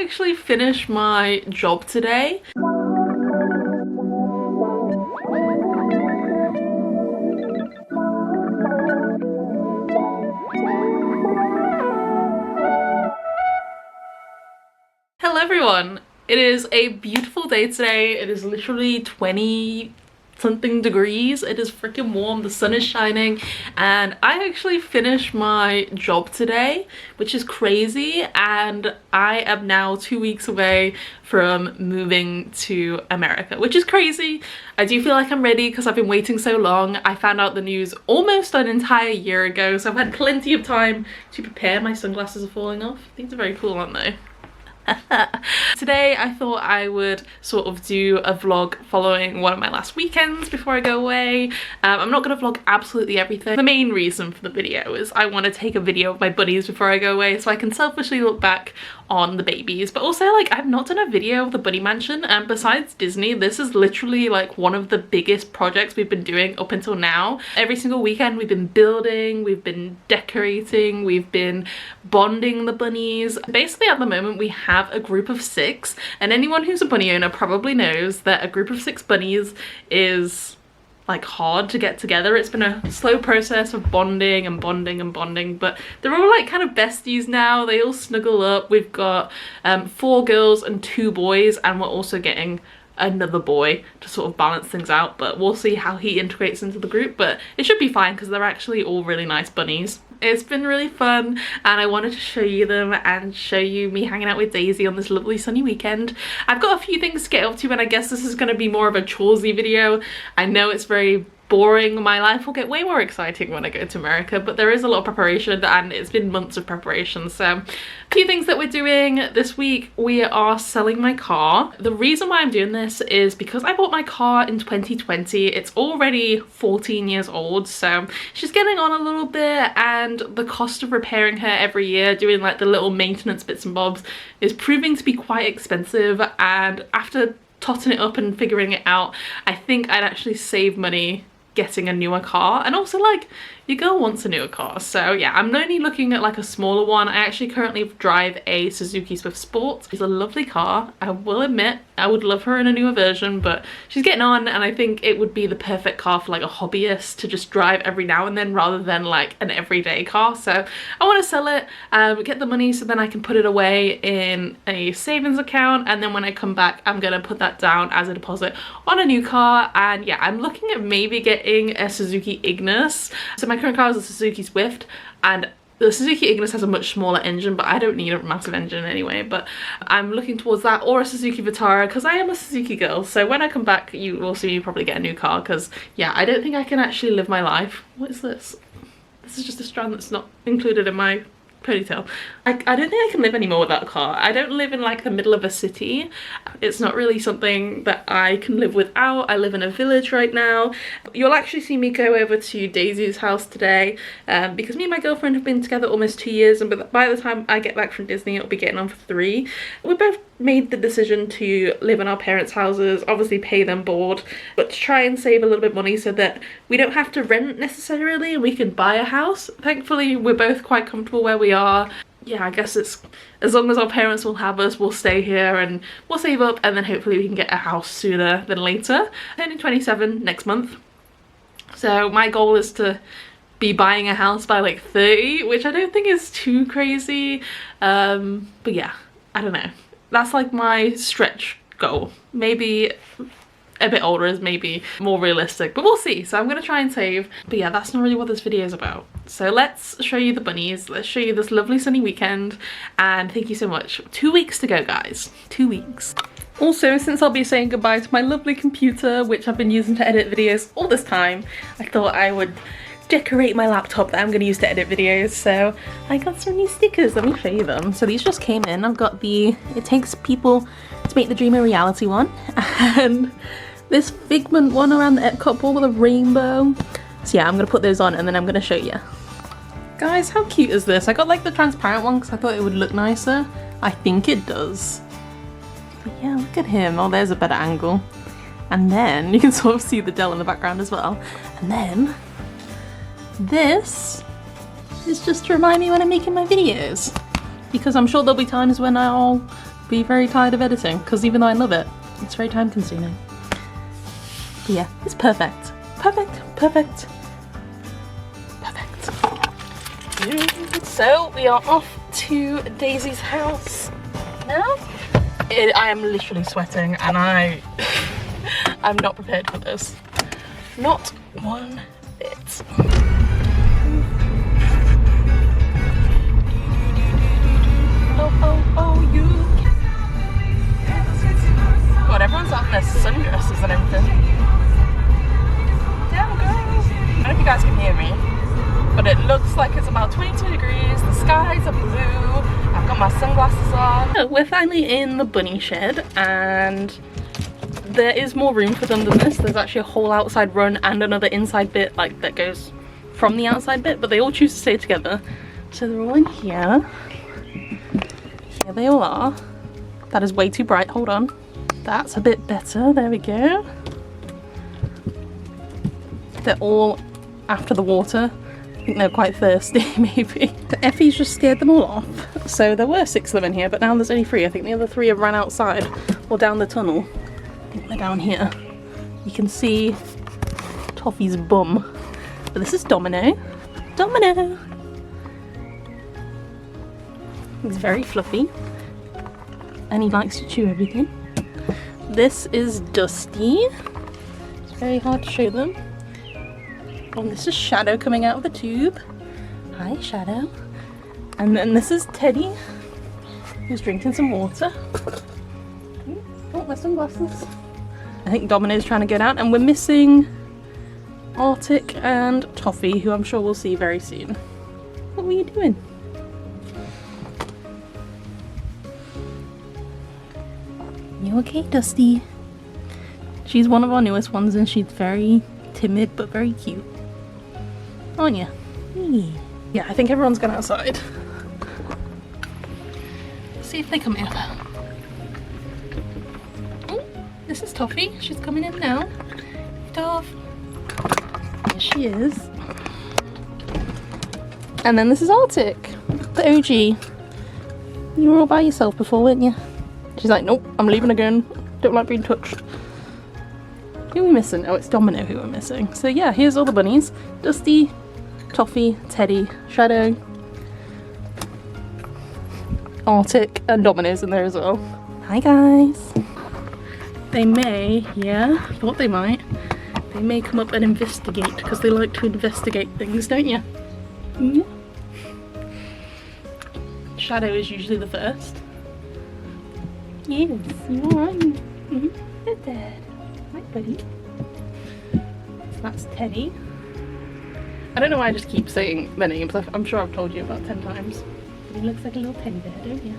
actually finished my job today. Hello everyone! It is a beautiful day today. It is literally 20 something degrees. It is freaking warm, the sun is shining, and I actually finished my job today, which is crazy, and I am now 2 weeks away from moving to America, which is crazy. I do feel like I'm ready because I've been waiting so long. I found out the news almost an entire year ago, so I've had plenty of time to prepare. My sunglasses are falling off. These are very cool, aren't they? Today I thought I would sort of do a vlog following one of my last weekends before I go away. I'm not going to vlog absolutely everything. The main reason for the video is I want to take a video of my bunnies before I go away so I can selfishly look back on the babies, but also like I've not done a video of the bunny mansion, and besides Disney, this is literally like one of the biggest projects we've been doing up until now. Every single weekend we've been building, we've been decorating, we've been bonding the bunnies. Basically at the moment we have a group of 6, and anyone who's a bunny owner probably knows that a group of 6 bunnies is like hard to get together. It's been a slow process of bonding and bonding and bonding, but they're all like kind of besties now. They all snuggle up. We've got 4 girls and 2 boys, and we're also getting another boy to sort of balance things out, but we'll see how he integrates into the group. But it should be fine because they're actually all really nice bunnies. It's been really fun, and I wanted to show you them and show you me hanging out with Daisy on this lovely sunny weekend. I've got a few things to get up to, and I guess this is going to be more of a choresy video. I know it's very boring. My life will get way more exciting when I go to America, but there is a lot of preparation, and it's been months of preparation. So a few things that we're doing this week: we are selling my car. The reason why I'm doing this is because I bought my car in 2020. It's already 14 years old, so she's getting on a little bit, and the cost of repairing her every year, doing like the little maintenance bits and bobs, is proving to be quite expensive. And after totting it up and figuring it out, I think I'd actually save money getting a newer car. And also, like, your girl wants a newer car, so yeah, I'm only looking at like a smaller one. I actually currently drive a Suzuki Swift Sport. It's a lovely car, I will admit. I would love her in a newer version, but she's getting on, and I think it would be the perfect car for like a hobbyist to just drive every now and then rather than like an everyday car. So I want to sell it, get the money so then I can put it away in a savings account, and then when I come back I'm gonna put that down as a deposit on a new car. And yeah, I'm looking at maybe getting a Suzuki Ignis. So my current car is a Suzuki Swift, and the Suzuki Ignis has a much smaller engine, but I don't need a massive engine anyway. But I'm looking towards that, or a Suzuki Vitara, because I am a Suzuki girl. So when I come back you will see me probably get a new car, because yeah, I don't think I can actually live my life. What is this? This is just a strand that's not included in my ponytail. I don't think I can live anymore without a car. I don't live in like the middle of a city. It's not really something that I can live without. I live in a village right now. You'll actually see me go over to Daisy's house today, because me and my girlfriend have been together almost 2 years, and by the time I get back from Disney it'll be getting on for 3. We both made the decision to live in our parents' houses, obviously pay them board, but to try and save a little bit of money so that we don't have to rent necessarily and we can buy a house. Thankfully we're both quite comfortable where we are. Yeah, I guess it's as long as our parents will have us, we'll stay here and we'll save up, and then hopefully we can get a house sooner than later. I'm turning 27 next month, so my goal is to be buying a house by like 30, which I don't think is too crazy, but yeah, I don't know. That's like my stretch goal. Maybe a bit older is maybe more realistic, but we'll see. So I'm gonna try and save. But yeah, that's not really what this video is about. So let's show you the bunnies. Let's show you this lovely sunny weekend, and thank you so much. 2 weeks to go, guys. 2 weeks. Also, since I'll be saying goodbye to my lovely computer, which I've been using to edit videos all this time, I thought I would decorate my laptop that I'm going to use to edit videos. So I got some new stickers. Let me show you them. So these just came in. I've got the It Takes People to Make the Dream a Reality one, and this Figment one around the Epcot ball with a rainbow. So yeah, I'm going to put those on and then I'm going to show you. Guys, how cute is this? I got like the transparent one because I thought it would look nicer. I think it does. But yeah, look at him. Oh, there's a better angle. And then you can sort of see the Dell in the background as well. And then this is just to remind me when I'm making my videos, because I'm sure there'll be times when I'll be very tired of editing, because even though I love it, it's very time consuming. But yeah, it's perfect. Perfect, perfect, perfect. So we are off to Daisy's house now. I am literally sweating and I'm not prepared for this. Not one bit. Oh, you. God, everyone's out in their sundresses and everything. Damn, girl. I don't know if you guys can hear me, but it looks like it's about 22 degrees. The skies are blue. I've got my sunglasses on. We're finally in the bunny shed, and there is more room for them than this. There's actually a whole outside run and another inside bit like that goes from the outside bit, but they all choose to stay together. So they're all in here. Here they all are. That is way too bright. Hold on. That's a bit better. There we go. They're all after the water. I think they're quite thirsty, maybe. The Effie's just scared them all off. So there were 6 of them in here, but now there's only 3. I think the other 3 have ran outside or down the tunnel. I think they're down here. You can see Toffee's bum. But this is Domino. Domino! He's very fluffy. And he likes to chew everything. This is Dusty. It's very hard to show them. And this is Shadow coming out of the tube. Hi, Shadow. And then this is Teddy, who's drinking some water. Oh, my sunglasses. I think Domino's trying to get out, and we're missing Arctic and Toffee, who I'm sure we'll see very soon. What were you doing? You okay, Dusty? She's one of our newest ones, and she's very timid but very cute. Aren't you? Yeah, I think everyone's gone outside. Let's see if they come in. Oh, this is Toffee. She's coming in now. Toff. Here she is. And then this is Arctic, the OG. You were all by yourself before, weren't you? She's like, nope, I'm leaving again. Don't like being touched. Who are we missing? Oh, it's Domino who we're missing. So yeah, here's all the bunnies. Dusty, Toffee, Teddy, Shadow, Arctic, and Domino's in there as well. Hi guys. They may, yeah, I thought they might. They may come up and investigate, because they like to investigate things, don't you? Yeah. Shadow is usually the first. Yes, you alright? Mm-hmm. Good dad. Hi buddy. So that's Teddy. I don't know why I just keep saying their names. I'm sure I've told you about 10 times. But he looks like a little teddy bear, don't you?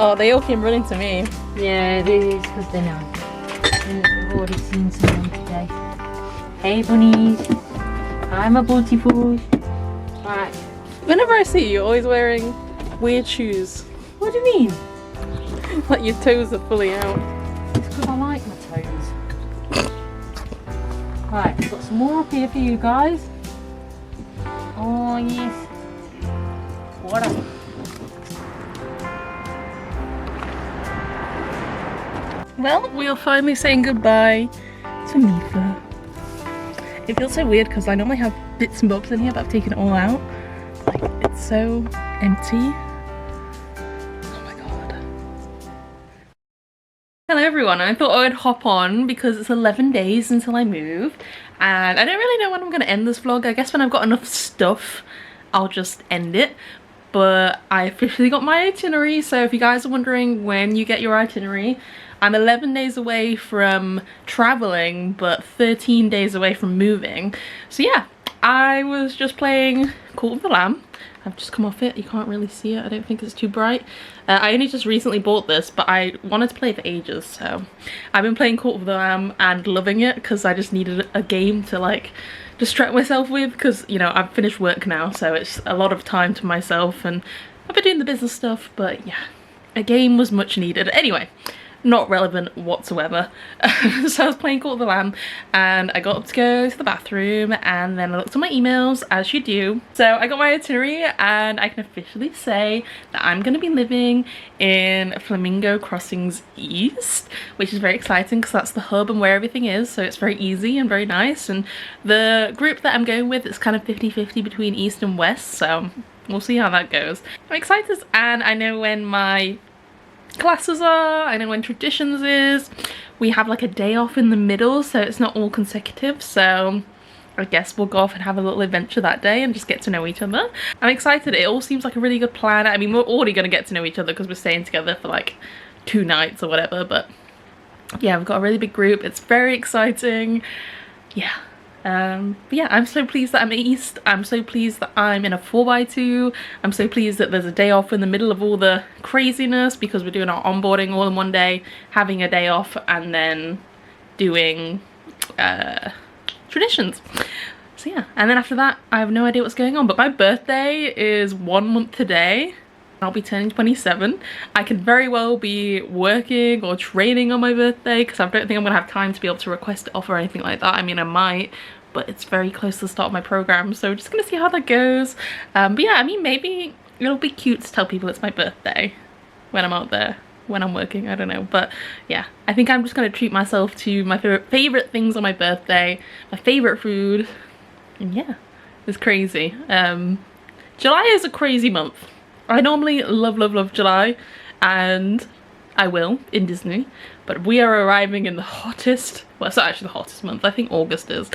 Oh, they all came running to me. Yeah, it is because they know. We've already seen someone today. Hey bunnies, I'm a beautiful. Right. Whenever I see you, you're always wearing weird shoes. What do you mean? Like your toes are fully out. It's because I like my toes. Right, I've got some more up here for you guys. Oh yes. What up? Well, we are finally saying goodbye to Mifa. It feels so weird because I normally have bits and bobs in here, but I've taken it all out. Like, it's so empty. Oh my god. Hello everyone, I thought I'd hop on because it's 11 days until I move. And I don't really know when I'm going to end this vlog. I guess when I've got enough stuff, I'll just end it. But I officially got my itinerary, so if you guys are wondering when you get your itinerary, I'm 11 days away from traveling, but 13 days away from moving. So yeah, I was just playing Cult of the Lamb. I've just come off it, you can't really see it, I don't think it's too bright. I only just recently bought this, but I wanted to play it for ages, so I've been playing Cult of the Lamb and loving it because I just needed a game to like distract myself with, because you know I've finished work now, so it's a lot of time to myself and I've been doing the business stuff, but yeah, a game was much needed. Anyway, not relevant whatsoever. So I was playing Cult of the Lamb and I got up to go to the bathroom and then I looked at my emails, as you do. So I got my itinerary and I can officially say that I'm going to be living in Flamingo Crossings East, which is very exciting because that's the hub and where everything is, so it's very easy and very nice. And the group that I'm going with is kind of 50-50 between East and West, so we'll see how that goes. I'm excited, and I know when my classes are, I know when traditions is. We have like a day off in the middle, so it's not all consecutive, so I guess we'll go off and have a little adventure that day and just get to know each other. I'm excited. It all seems like a really good plan. I mean, we're already going to get to know each other because we're staying together for like 2 nights or whatever, but yeah, we've got a really big group. It's very exciting. Yeah. But yeah, I'm so pleased that I'm East. I'm so pleased that I'm in a 4x2. I'm so pleased that there's a day off in the middle of all the craziness because we're doing our onboarding all in one day, having a day off, and then doing traditions. So yeah, and then after that I have no idea what's going on, but my birthday is 1 month today. I'll be turning 27. I could very well be working or training on my birthday because I don't think I'm gonna have time to be able to request it off or anything like that. I mean, I might, but it's very close to the start of my program, so just gonna see how that goes. But yeah, I mean, maybe it'll be cute to tell people it's my birthday when I'm out there, when I'm working, I don't know. But yeah, I think I'm just gonna treat myself to my favorite things on my birthday, my favorite food, and yeah, it's crazy. July is a crazy month. I normally love July, and I will in Disney, but we are arriving in the hottest, well, it's not actually the hottest month, I think August is.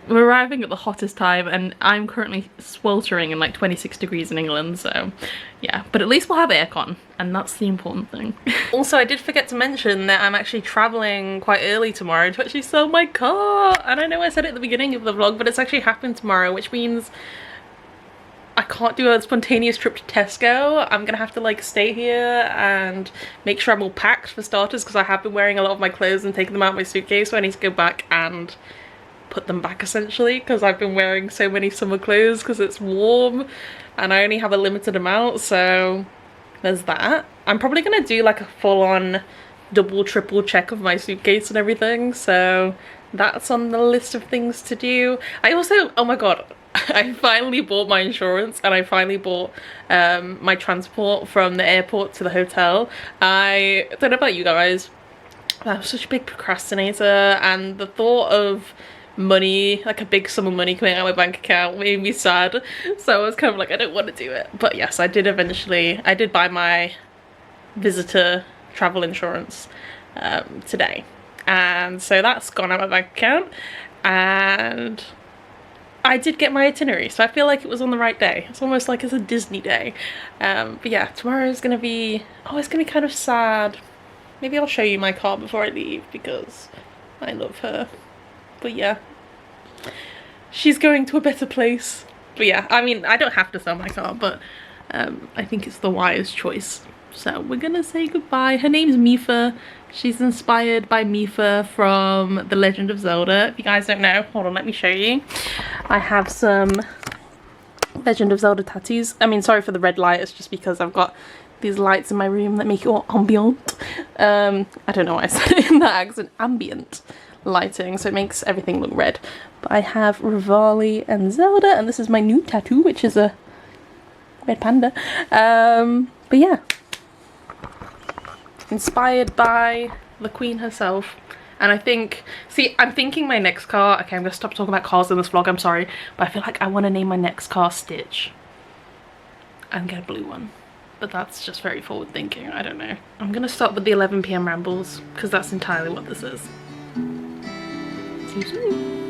We're arriving at the hottest time and I'm currently sweltering in like 26 degrees in England, so yeah, but at least we'll have aircon and that's the important thing. Also, I did forget to mention that I'm actually traveling quite early tomorrow to actually sell my car, and I know I said it at the beginning of the vlog, but it's actually happened tomorrow, which means I can't do a spontaneous trip to Tesco. I'm gonna have to like stay here and make sure I'm all packed for starters, because I have been wearing a lot of my clothes and taking them out of my suitcase, so I need to go back and put them back essentially, because I've been wearing so many summer clothes because it's warm and I only have a limited amount, so there's that. I'm probably gonna do like a full-on double triple check of my suitcase and everything, so that's on the list of things to do. I also, oh my god, I finally bought my insurance and I finally bought my transport from the airport to the hotel. I don't know about you guys, but I'm such a big procrastinator, and the thought of money, like a big sum of money coming out of my bank account, made me sad. So I was kind of like, I don't want to do it. But yes, I did eventually, I did buy my visitor travel insurance today. And so that's gone out of my bank account, and I did get my itinerary, so I feel like it was on the right day. It's almost like it's a Disney day. But yeah, tomorrow is gonna be, oh, it's gonna be kind of sad. Maybe I'll show you my car before I leave because I love her. But yeah, she's going to a better place. But yeah, I mean, I don't have to sell my car, but I think it's the wise choice. So we're gonna say goodbye. Her name's Mifa. She's inspired by Mifa from The Legend of Zelda. If you guys don't know, hold on, let me show you. I have some Legend of Zelda tattoos. I mean, sorry for the red light, it's just because I've got these lights in my room that make it all ambient. I don't know why I said it in that accent. Ambient lighting, so it makes everything look red. But I have Rivali and Zelda, and this is my new tattoo, which is a red panda. But yeah, inspired by the Queen herself. And I think, see, I'm thinking my next car, okay, I'm gonna stop talking about cars in this vlog, I'm sorry, but I feel like I want to name my next car Stitch and get a blue one. But that's just very forward thinking, I don't know. I'm gonna stop with the 11 PM rambles because that's entirely what this is. See you soon.